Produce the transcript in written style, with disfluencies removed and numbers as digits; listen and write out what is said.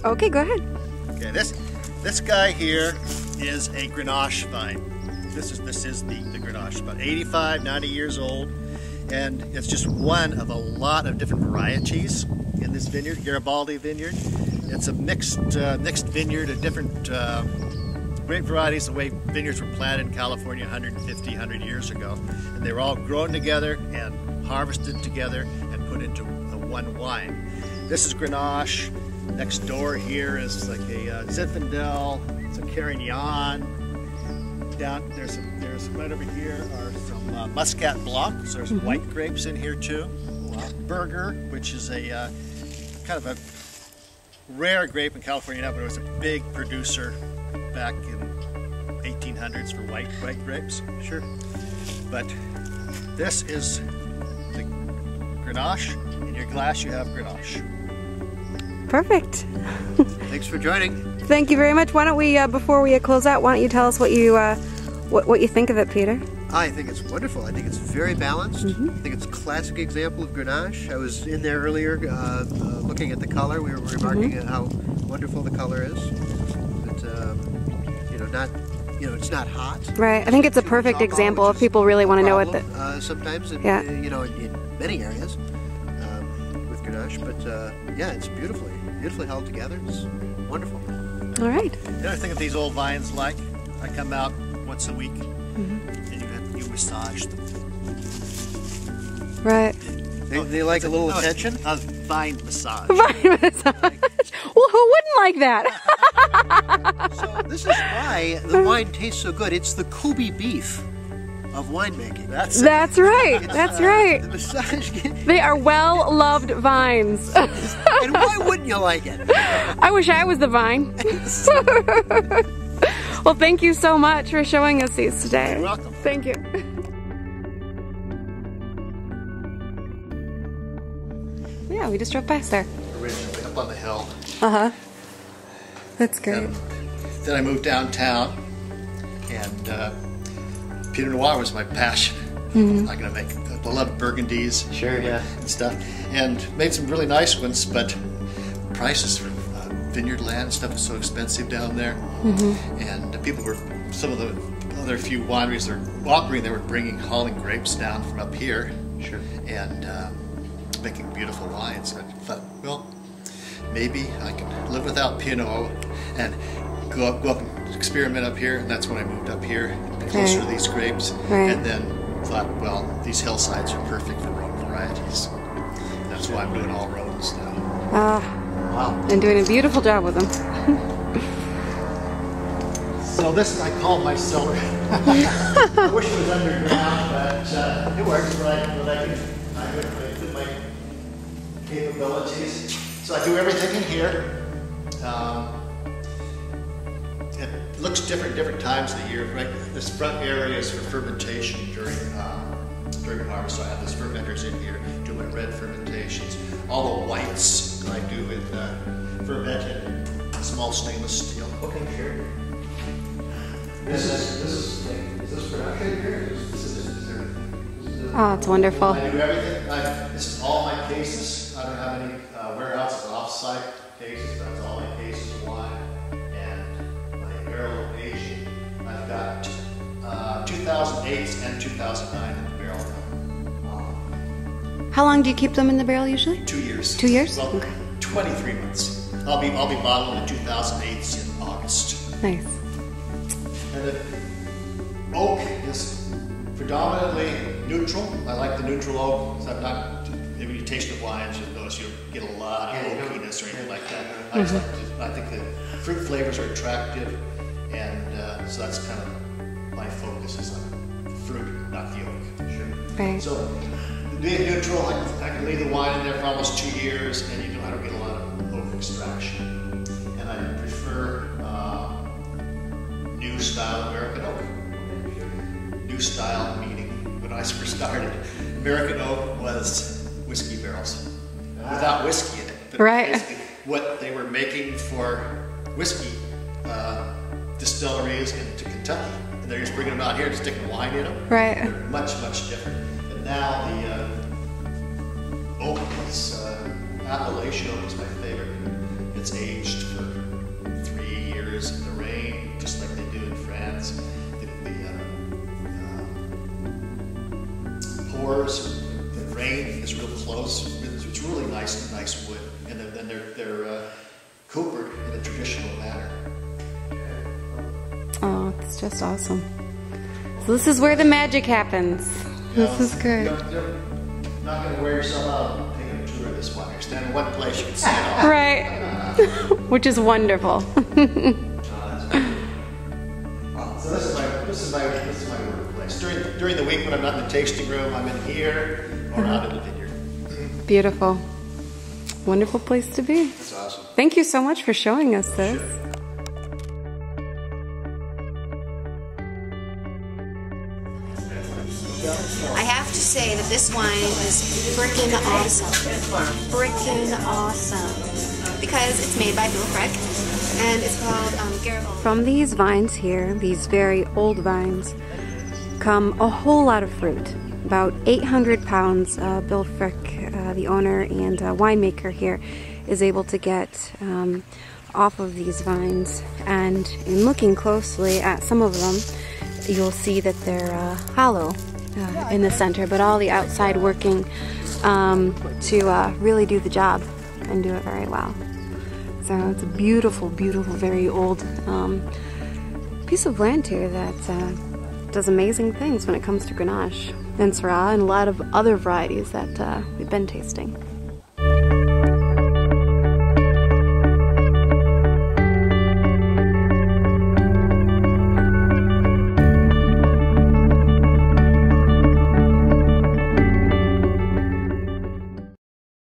Okay, go ahead. Okay, this guy here is a Grenache vine. This is the Grenache, about 85, 90 years old, and it's just one of a lot of different varieties in this vineyard, Garibaldi vineyard. It's a mixed vineyard of different grape varieties, the way vineyards were planted in California 150, 100 years ago, and they were all grown together and harvested together and put into one wine. This is Grenache. Next door here is like a Zinfandel, it's a Carignan. Down there's right over here are some Muscat Blanc. So there's white grapes in here too. Burger, which is a kind of a rare grape in California now, but it was a big producer back in 1800s for white grapes. Sure. But this is the Grenache. In your glass you have Grenache. Perfect. Thanks for joining. Thank you very much. Why don't we, before we close out, why don't you tell us what you think of it, Peter? I think it's wonderful. I think it's very balanced. I think it's a classic example of Grenache. I was in there earlier looking at the color. We were remarking at how wonderful the color is. But, it's not hot. Right. I think it's a perfect example if people really want to know what the... sometimes, in many areas with Grenache. But yeah, it's beautifully held together. It's wonderful. All right. The other thing that these old vines like, I come out once a week and you massage them. Right. They like a little attention? A vine massage. Vine massage. Well, who wouldn't like that? So this is why the wine tastes so good. It's the Kobe beef of winemaking. That's right. That's right. The massage. They are well-loved vines. And why wouldn't you like it? I wish I was the vine. Well, thank you so much for showing us these today. You're welcome. Thank you. Yeah, we just drove past there. Originally up on the hill. That's great. Then I moved downtown, and Pinot Noir was my passion. I'm gonna make the loved Burgundies, and stuff, and made some really nice ones. But prices for vineyard land and stuff is so expensive down there, and people were some of the other few wineries that were operating. They were hauling grapes down from up here, and making beautiful wines. I thought, well, maybe I can live without Pinot and go up and experiment up here, and that's when I moved up here, closer to these grapes, and then thought, well, these hillsides are perfect for Rhone varieties. That's why I'm doing all Rhones now. Wow. And doing a beautiful job with them. So this I call my cellar. I wish it was underground, but it works right. But I could with my capabilities. So I do everything in here. It looks different times of the year. Right, this front area is for fermentation during harvest. So I have those fermenters in here, do my red fermentations. All the whites I do in fermented small stainless steel. Okay, sure. This is production here. Oh, it's wonderful. I do everything. This is all my cases. I don't have any warehouses, off-site cases. That's all my cases of wine and my barrel of aging. I've got 2008s and 2009 in the barrel. How long do you keep them in the barrel usually? 2 years. 2 years? Well, okay. 23 months. I'll be bottling the 2008s in August. Nice. And the oak is predominantly neutral. I like the neutral oak. So I'm not, when you taste the wines, you'll notice you get a lot of oakiness or anything like that. I think the fruit flavors are attractive, and so that's kind of my focus is on fruit, not the oak. Right. So being neutral, I can leave the wine in there for almost 2 years, and I don't get a lot of oak extraction. And I prefer new style American oak. New style meaning when I first started, American oak was whiskey barrels without whiskey in it. But basically what they were making for whiskey distilleries into Kentucky, and they're just bringing them out here and sticking wine in them. Right. They're much different. But now the oak is Appalachian oak is my favorite. it's aged for 3 years in the rain, just like they do in France. The pores, the rain is real close. It's really nice wood, and then they're coopered in a traditional manner. Oh, it's just awesome. So this is where the magic happens. This is good. You're not going to wear yourself out and take a tour of this one. You're standing in one place, you can see it all. Right. Which is wonderful. So this is my workplace. During the week when I'm not in the tasting room, I'm in here or out in the vineyard. Beautiful. Wonderful place to be. That's awesome. Thank you so much for showing us this. Sure. I have to say that this wine is frickin' awesome. Frickin' awesome. Because it's made by Bill Frick, and it's called Garibaldi. From these vines here, these very old vines, come a whole lot of fruit. About 800 pounds. Bill Frick, the owner and winemaker here, is able to get off of these vines. And in looking closely at some of them, you'll see that they're hollow in the center, but all the outside working to really do the job and do it very well. So it's a beautiful, beautiful, very old piece of land here that does amazing things when it comes to Grenache and Syrah and a lot of other varieties that we've been tasting.